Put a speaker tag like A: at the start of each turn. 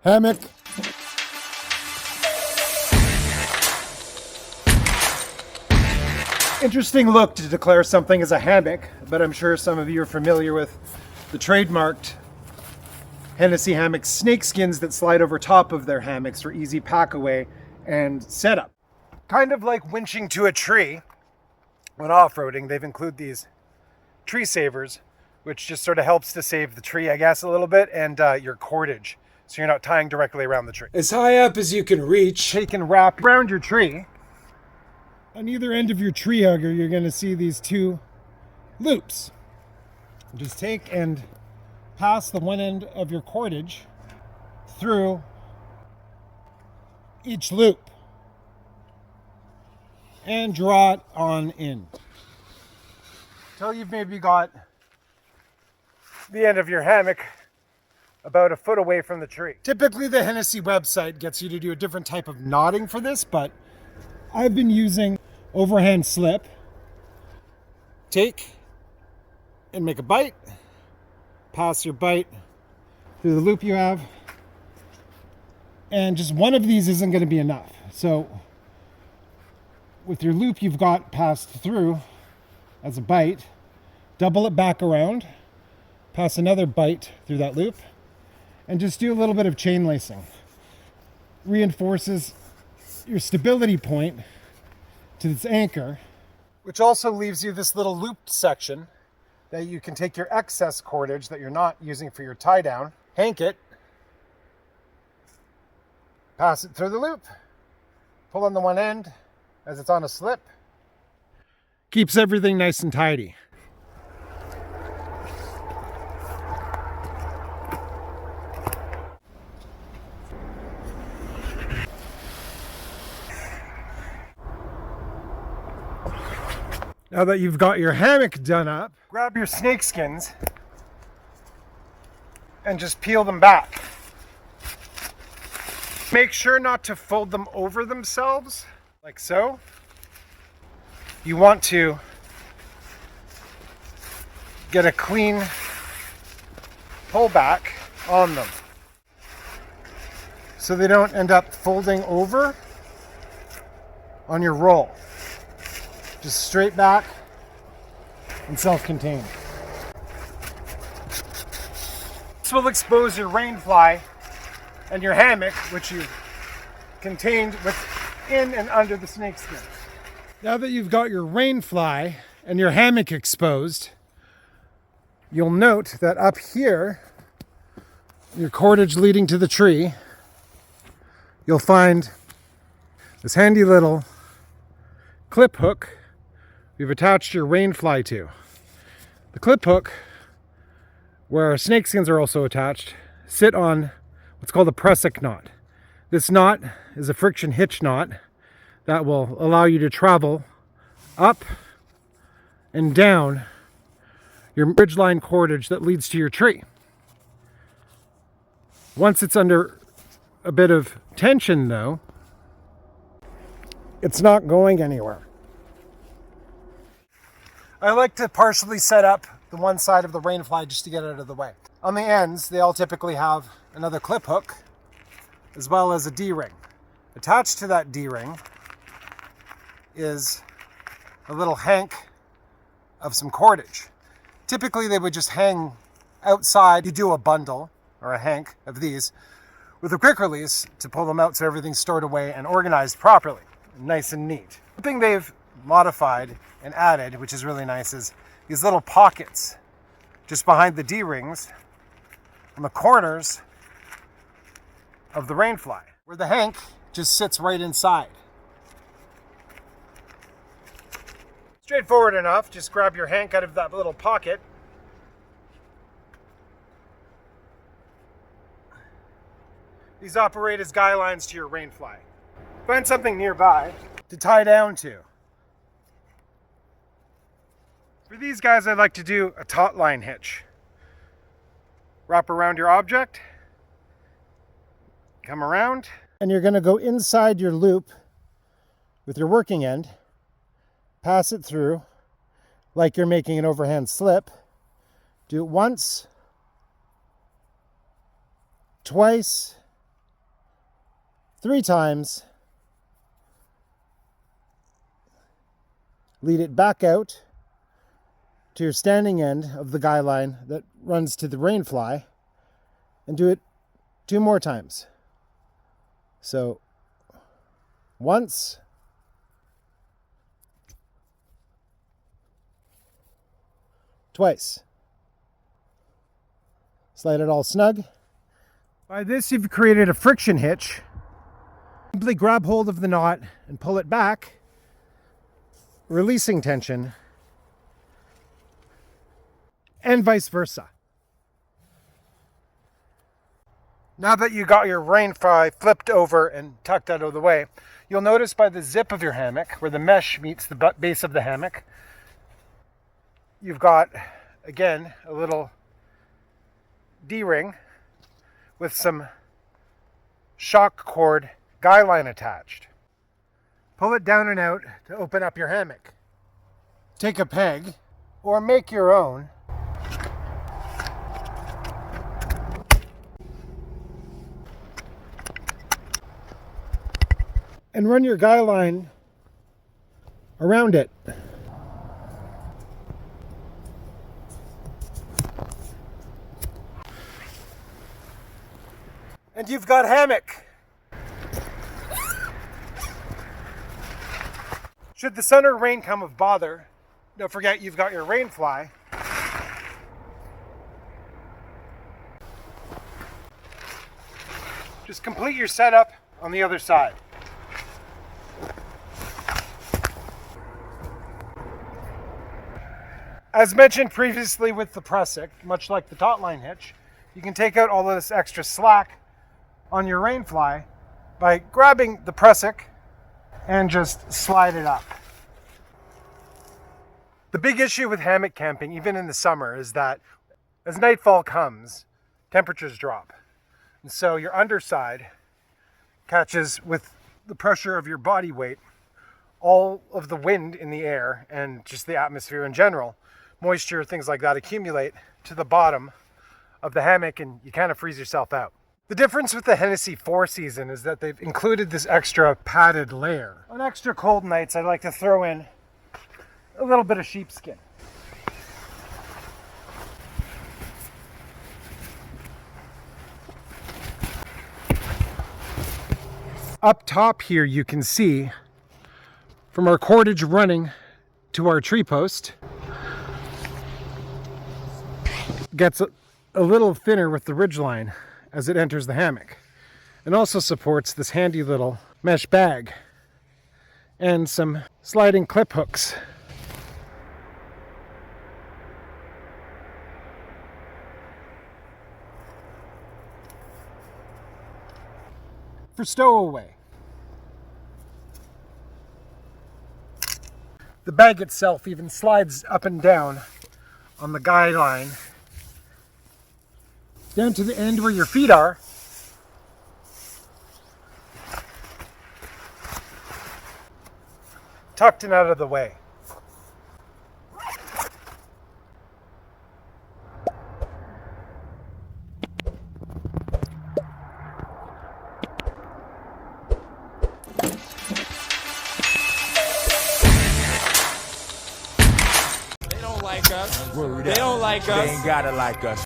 A: Hammock. Interesting look to declare something as a hammock, but I'm sure some of you are familiar with the trademarked Hennessy hammock snakeskins that slide over top of their hammocks for easy pack away and setup. Kind of like winching to a tree when off-roading, they've included these tree savers, which just sort of helps to save the tree, I guess, a little bit, and your cordage, so you're not tying directly around the tree.
B: As high up as you can reach.
A: They can wrap around your tree. On either end of your tree hugger, you're going to see these two loops. Just take and pass the one end of your cordage through each loop and draw it on in until you've maybe got the end of your hammock about a foot away from the tree. Typically the Hennessy website gets you to do a different type of knotting for this, but I've been using overhand slip. Take and make a bite, pass your bite through the loop you have, and just one of these isn't going to be enough. So with your loop you've got passed through as a bite, double it back around, pass another bite through that loop, and just do a little bit of chain lacing. Reinforces your stability point to this anchor, which also leaves you this little looped section that you can take your excess cordage that you're not using for your tie down, hank it, pass it through the loop, pull on the one end as it's on a slip. Keeps everything nice and tidy. Now that you've got your hammock done up, grab your snake skins and just peel them back. Make sure not to fold them over themselves, like so. You want to get a clean pullback on them so they don't end up folding over on your roll. Just straight back and self-contained. This will expose your rainfly and your hammock, which you've contained within and under the snakeskin. Now that you've got your rainfly and your hammock exposed, you'll note that up here, your cordage leading to the tree, you'll find this handy little clip hook we've attached your rainfly to. The clip hook, where our snakeskins are also attached, sit on what's called a prusik knot. This knot is a friction hitch knot that will allow you to travel up and down your ridgeline cordage that leads to your tree. Once it's under a bit of tension though, it's not going anywhere. I like to partially set up the one side of the rainfly just to get it out of the way. On the ends, they all typically have another clip hook as well as a D-ring. Attached to that D-ring is a little hank of some cordage. Typically they would just hang outside. You do a bundle or a hank of these with a quick release to pull them out so everything's stored away and organized properly, nice and neat. One thing they've modified and added, which is really nice, is these little pockets just behind the D-rings on the corners of the rainfly, where the hank just sits right inside. Straightforward enough. Just grab your hank out of that little pocket, these operate as guy lines to your rainfly. Find something nearby to tie down to. For these guys, I like to do a taut line hitch. Wrap around your object, come around, and you're going to go inside your loop with your working end, pass it through like you're making an overhand slip. Do it once, twice, 3 times. Lead it back out to your standing end of the guy line that runs to the rainfly, and do it 2 more times. So once, twice. Slide it all snug. By this, you've created a friction hitch. Simply grab hold of the knot and pull it back, releasing tension, and vice versa. Now that you got your rainfly flipped over and tucked out of the way, you'll notice by the zip of your hammock, where the mesh meets the base of the hammock, you've got, again, a little D-ring with some shock cord guy line attached. Pull it down and out to open up your hammock. Take a peg, or make your own, and run your guy line around it. And you've got hammock. Should the sun or rain come of bother, don't forget you've got your rainfly. Just complete your setup on the other side. As mentioned previously with the prusik, much like the taut line hitch, you can take out all of this extra slack on your rainfly by grabbing the prusik and just slide it up. The big issue with hammock camping, even in the summer, is that as nightfall comes, temperatures drop. And so your underside catches, with the pressure of your body weight, all of the wind in the air and just the atmosphere in general. Moisture, things like that accumulate to the bottom of the hammock and you kind of freeze yourself out. The difference with the Hennessy 4 season is that they've included this extra padded layer. On extra cold nights, I like to throw in a little bit of sheepskin. Up top here you can see from our cordage running to our tree post, gets a little thinner with the ridgeline as it enters the hammock, and also supports this handy little mesh bag and some sliding clip hooks. For stowaway. The bag itself even slides up and down on the guy line, down to the end where your feet are. Tucked and out of the way.
C: They don't like us. They don't like us.
D: They ain't gotta like us.